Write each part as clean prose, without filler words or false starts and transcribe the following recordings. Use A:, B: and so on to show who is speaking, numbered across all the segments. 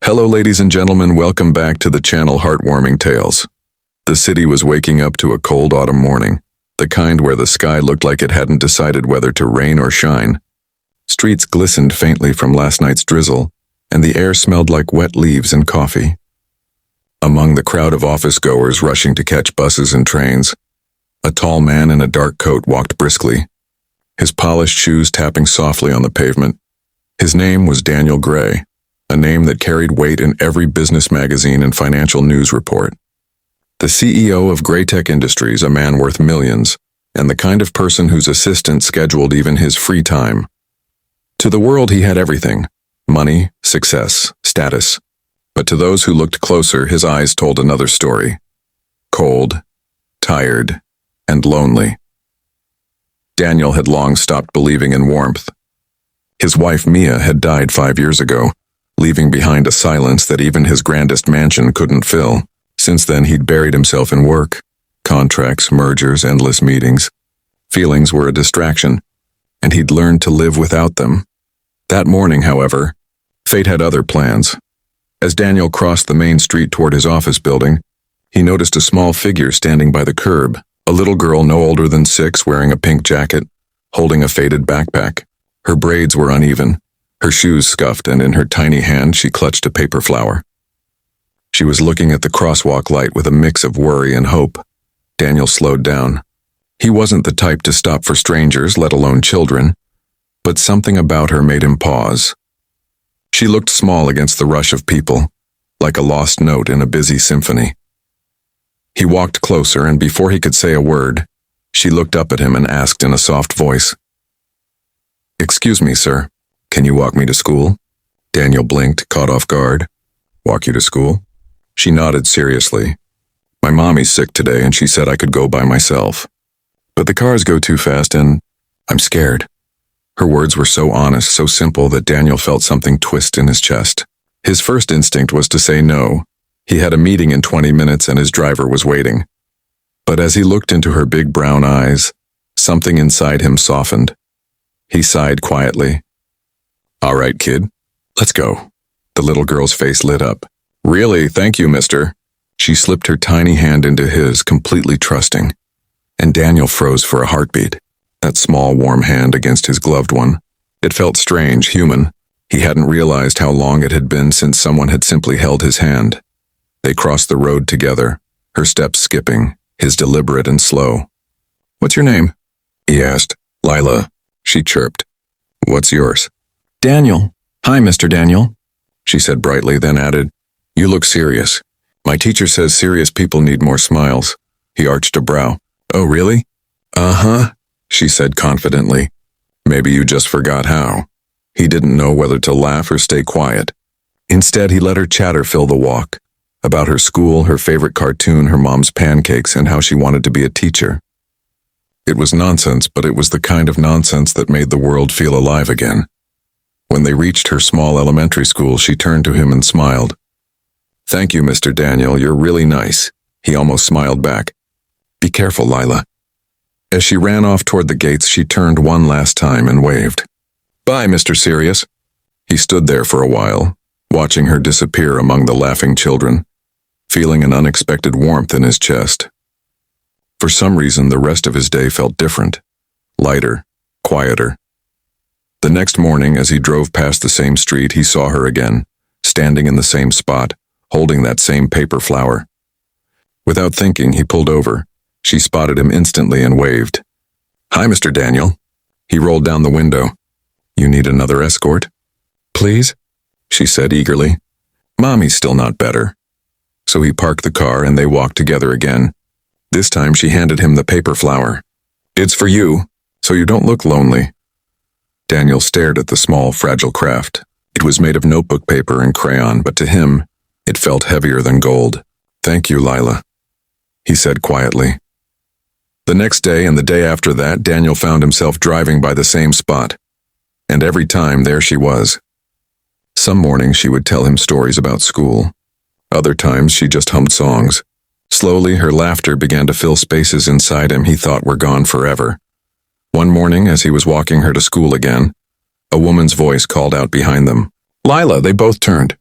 A: Hello ladies and gentlemen, welcome back to the channel Heartwarming Tales. The city was waking up to a cold autumn morning, the kind where the sky looked like it hadn't decided whether to rain or shine. Streets glistened faintly from last night's drizzle, and the air smelled like wet leaves and coffee. Among the crowd of office-goers rushing to catch buses and trains, a tall man in a dark coat walked briskly, his polished shoes tapping softly on the pavement. His name was Daniel Gray, a name that carried weight in every business magazine and financial news report. The CEO of Graytech Industries, a man worth millions, and the kind of person whose assistant scheduled even his free time. To the world he had everything: money, success, status. But to those who looked closer, his eyes told another story. Cold, tired, and lonely. Daniel had long stopped believing in warmth. His wife Mia had died 5 years ago, leaving behind a silence that even his grandest mansion couldn't fill. Since then, he'd buried himself in work, contracts, mergers, endless meetings. Feelings were a distraction, and he'd learned to live without them. That morning, however, fate had other plans. As Daniel crossed the main street toward his office building, he noticed a small figure standing by the curb, a little girl no older than 6 wearing a pink jacket, holding a faded backpack. Her braids were uneven, her shoes scuffed, and in her tiny hand she clutched a paper flower. She was looking at the crosswalk light with a mix of worry and hope. Daniel slowed down. He wasn't the type to stop for strangers, let alone children, but something about her made him pause. She looked small against the rush of people, like a lost note in a busy symphony. He walked closer, and before he could say a word, she looked up at him and asked in a soft voice, "Excuse me, sir. Can you walk me to school?" Daniel blinked, caught off guard. "Walk you to school?" She nodded seriously. "My mommy's sick today and she said I could go by myself. But the cars go too fast and I'm scared." Her words were so honest, so simple that Daniel felt something twist in his chest. His first instinct was to say no. He had a meeting in 20 minutes and his driver was waiting. But as he looked into her big brown eyes, something inside him softened. He sighed quietly. "All right, kid, let's go." The little girl's face lit up. "Really, thank you, mister." She slipped her tiny hand into his, completely trusting. And Daniel froze for a heartbeat. That small, warm hand against his gloved one. It felt strange, human. He hadn't realized how long it had been since someone had simply held his hand. They crossed the road together, her steps skipping, his deliberate and slow. "What's your name?" he asked. "Lila," she chirped. "What's yours?" "Daniel." "Hi, Mr. Daniel," she said brightly, then added, "You look serious. My teacher says serious people need more smiles." He arched a brow. "Oh, really?" "Uh-huh," she said confidently. "Maybe you just forgot how." He didn't know whether to laugh or stay quiet. Instead, he let her chatter fill the walk, about her school, her favorite cartoon, her mom's pancakes, and how she wanted to be a teacher. It was nonsense, but it was the kind of nonsense that made the world feel alive again. When they reached her small elementary school, she turned to him and smiled. "Thank you, Mr. Daniel, you're really nice." He almost smiled back. "Be careful, Lila." As she ran off toward the gates, she turned one last time and waved. "Bye, Mr. Serious." He stood there for a while, watching her disappear among the laughing children, feeling an unexpected warmth in his chest. For some reason, the rest of his day felt different, lighter, quieter. The next morning, as he drove past the same street, he saw her again, standing in the same spot, holding that same paper flower. Without thinking, he pulled over. She spotted him instantly and waved. "Hi, Mr. Daniel." He rolled down the window. "You need another escort?" "Please," she said eagerly. "Mommy's still not better." So he parked the car and they walked together again. This time she handed him the paper flower. "It's for you, so you don't look lonely." Daniel stared at the small, fragile craft. It was made of notebook paper and crayon, but to him, it felt heavier than gold. "Thank you, Lila," he said quietly. The next day and the day after that, Daniel found himself driving by the same spot. And every time, there she was. Some mornings she would tell him stories about school. Other times she just hummed songs. Slowly, her laughter began to fill spaces inside him he thought were gone forever. One morning, as he was walking her to school again, a woman's voice called out behind them. "Lila!" They both turned.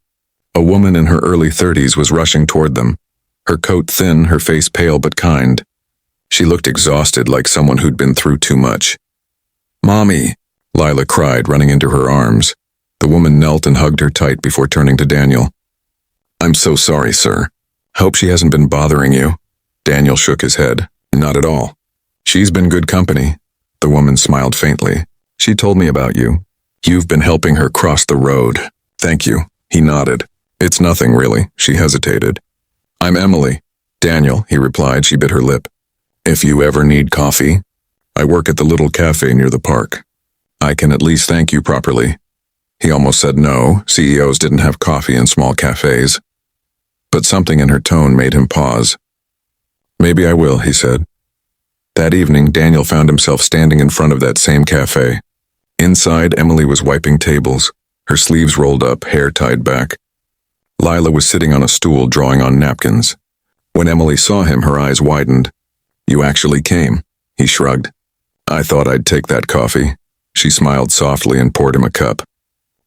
A: A woman in her early 30s was rushing toward them, her coat thin, her face pale but kind. She looked exhausted, like someone who'd been through too much. "Mommy," Lila cried, running into her arms. The woman knelt and hugged her tight before turning to Daniel. "I'm so sorry, sir. Hope she hasn't been bothering you." Daniel shook his head. "Not at all. She's been good company." The woman smiled faintly. "She told me about you. You've been helping her cross the road." "Thank you." He nodded. "It's nothing, really." She hesitated. "I'm Emily." "Daniel," he replied. She bit her lip. "If you ever need coffee, I work at the little cafe near the park. I can at least thank you properly." He almost said no. CEOs didn't have coffee in small cafes. But something in her tone made him pause. "Maybe I will," he said. That evening, Daniel found himself standing in front of that same cafe. Inside, Emily was wiping tables, her sleeves rolled up, hair tied back. Lila was sitting on a stool drawing on napkins. When Emily saw him, her eyes widened. "You actually came," he shrugged. "I thought I'd take that coffee." She smiled softly and poured him a cup.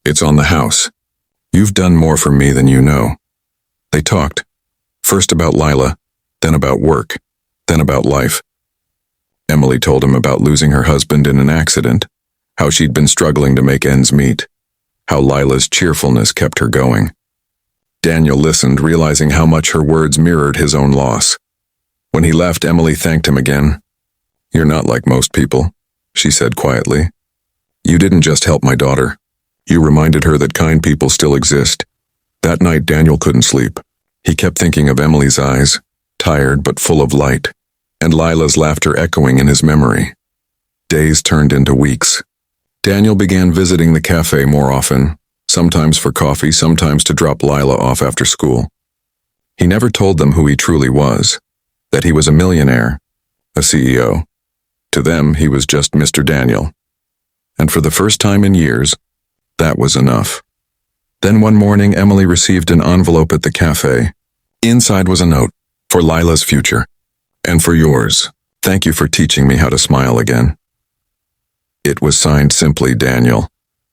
A: "It's on the house. You've done more for me than you know." They talked, first about Lila, then about work, then about life. Emily told him about losing her husband in an accident, how she'd been struggling to make ends meet, how Lila's cheerfulness kept her going. Daniel listened, realizing how much her words mirrored his own loss. When he left, Emily thanked him again. "You're not like most people," she said quietly. "You didn't just help my daughter. You reminded her that kind people still exist." That night, Daniel couldn't sleep. He kept thinking of Emily's eyes, tired but full of light, and Lila's laughter echoing in his memory. Days turned into weeks. Daniel began visiting the cafe more often, sometimes for coffee, sometimes to drop Lila off after school. He never told them who he truly was, that he was a millionaire, a CEO. To them, he was just Mr. Daniel. And for the first time in years, that was enough. Then one morning, Emily received an envelope at the cafe. Inside was a note, "For Lila's future. And for yours. Thank you for teaching me how to smile again." It was signed simply Daniel.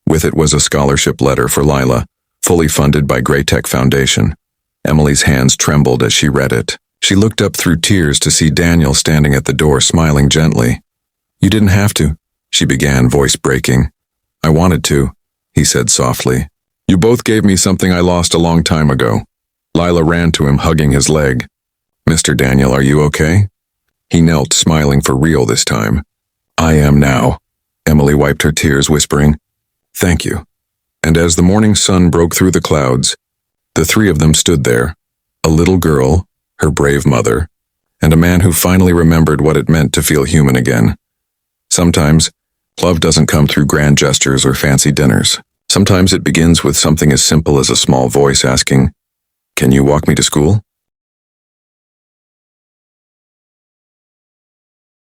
A: With it was a scholarship letter for Lila, fully funded by Graytech Foundation. Emily's hands trembled as she read it. She looked up through tears to see Daniel standing at the door, smiling gently. "You didn't have to," she began, voice breaking. "I wanted to," he said softly. "You both gave me something I lost a long time ago." Lila ran to him, hugging his leg. "Mr. Daniel, are you okay?" He knelt, smiling for real this time. "I am now." Emily wiped her tears, whispering, "Thank you." And as the morning sun broke through the clouds, the three of them stood there, a little girl, her brave mother, and a man who finally remembered what it meant to feel human again. Sometimes, love doesn't come through grand gestures or fancy dinners. Sometimes it begins with something as simple as a small voice asking, "Can you walk me to school?"